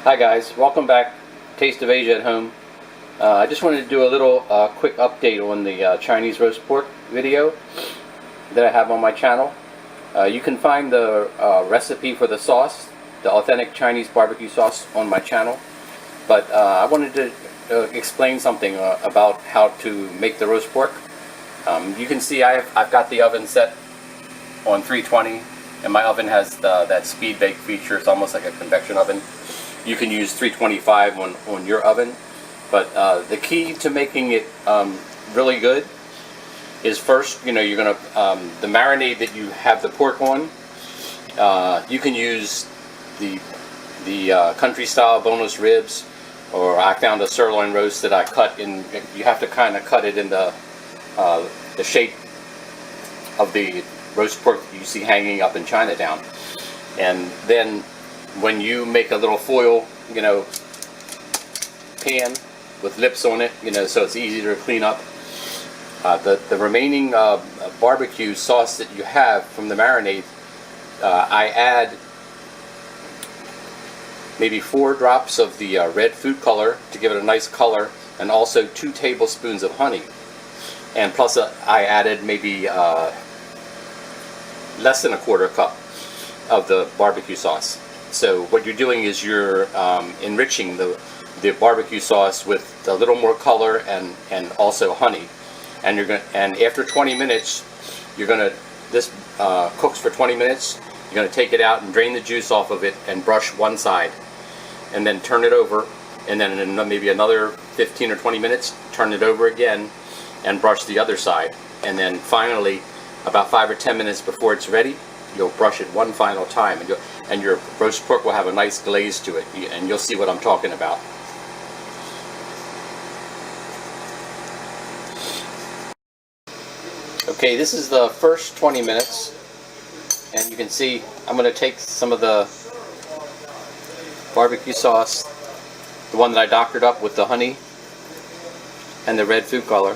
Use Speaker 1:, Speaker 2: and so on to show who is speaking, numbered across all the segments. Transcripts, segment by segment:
Speaker 1: Hi guys, welcome back. Taste of Asia at Home. I just wanted to do a little quick update on the Chinese roast pork video that I have on my channel. You can find the recipe for the sauce, the authentic Chinese barbecue sauce, on my channel. But I wanted to explain something about how to make the roast pork. You can see I've got the oven set on 320, and my oven has that speed bake feature. It's almost like a convection oven. You can use 325 on your oven, but the key to making it really good is first, you're gonna the marinade that you have the pork on. You can use the country style boneless ribs, or I found a sirloin roast that I cut in. You have to kind of cut it in the shape of the roast pork that you see hanging up in Chinatown, and then when you make a little foil, pan with lips on it, so it's easier to clean up. The remaining barbecue sauce that you have from the marinade, I add maybe 4 drops of the red food color to give it a nice color, and also 2 tablespoons of honey. And plus I added maybe less than a 1/4 cup of the barbecue sauce. So what you're doing is you're enriching the barbecue sauce with a little more color and also honey. And after 20 minutes, this cooks for 20 minutes. You're gonna take it out and drain the juice off of it and brush one side, and then turn it over, and then in maybe another 15 or 20 minutes, turn it over again and brush the other side. And then finally, about 5 or 10 minutes before it's ready, you'll brush it one final time, and your roast pork will have a nice glaze to it, and you'll see what I'm talking about. Okay, this is the first 20 minutes, and you can see I'm going to take some of the barbecue sauce, the one that I doctored up with the honey and the red food color,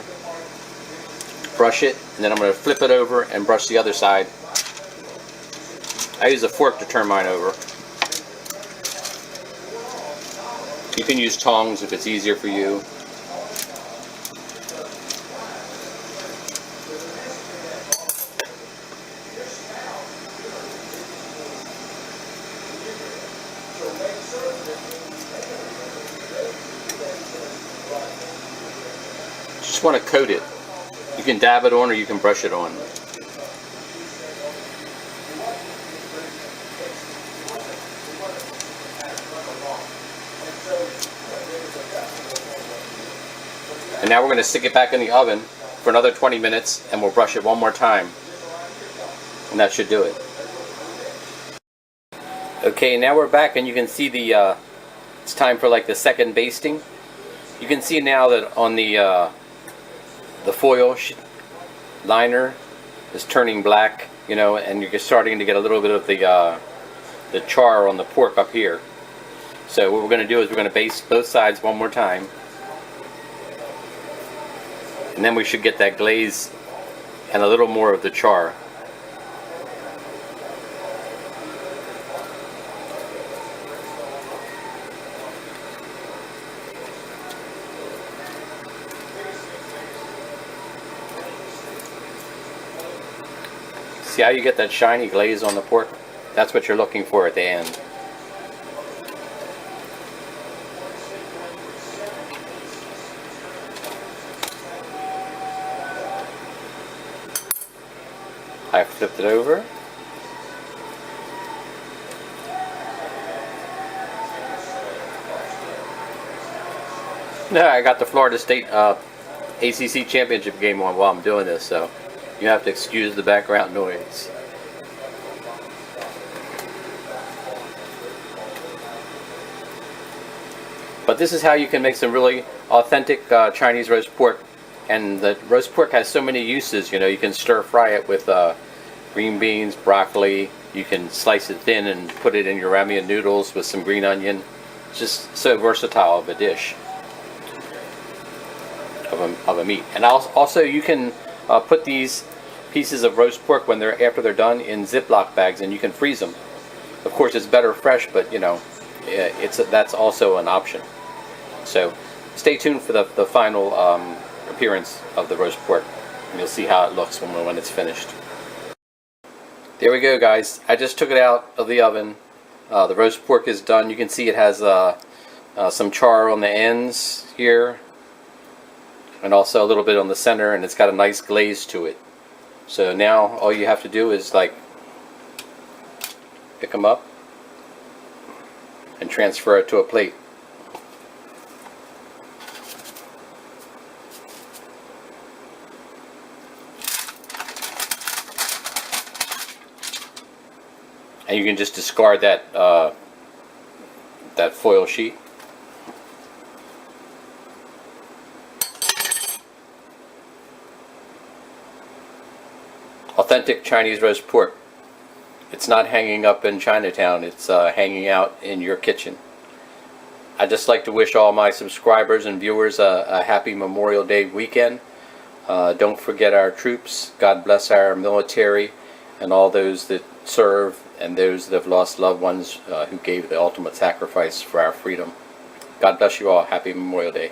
Speaker 1: brush it, and then I'm going to flip it over and brush the other side. I use a fork to turn mine over. You can use tongs if it's easier for you. Just want to coat it. You can dab it on or you can brush it on. And now we're going to stick it back in the oven for another 20 minutes, and we'll brush it one more time. And that should do it. Okay, now we're back, and you can see it's time for like the second basting. You can see now that on the foil liner is turning black, and you're starting to get a little bit of the char on the pork up here. So what we're going to do is we're going to baste both sides one more time, and then we should get that glaze and a little more of the char. See how you get that shiny glaze on the pork? That's what you're looking for at the end. I flipped it over. No, I got the Florida State ACC championship game on while I'm doing this, so you have to excuse the background noise. But this is how you can make some really authentic Chinese roast pork. And the roast pork has so many uses. You can stir fry it with green beans, broccoli. You can slice it thin and put it in your ramen noodles with some green onion. It's just so versatile of a dish of a meat. And also you can put these pieces of roast pork after they're done in Ziploc bags, and you can freeze them. Of course, it's better fresh, but that's also an option. So stay tuned for the final appearance of the roast pork, and you'll see how it looks when it's finished. There we go, guys. I just took it out of the oven. The roast pork is done. You can see it has some char on the ends here, and also a little bit on the center, and it's got a nice glaze to it. So now all you have to do is like pick them up and transfer it to a plate. And you can just discard that that foil sheet. Authentic Chinese roast pork. It's not hanging up in Chinatown, it's hanging out in your kitchen. I'd just like to wish all my subscribers and viewers a happy Memorial Day weekend. Don't forget our troops. God bless our military and all those that serve and those that have lost loved ones who gave the ultimate sacrifice for our freedom. God bless you all. Happy Memorial Day.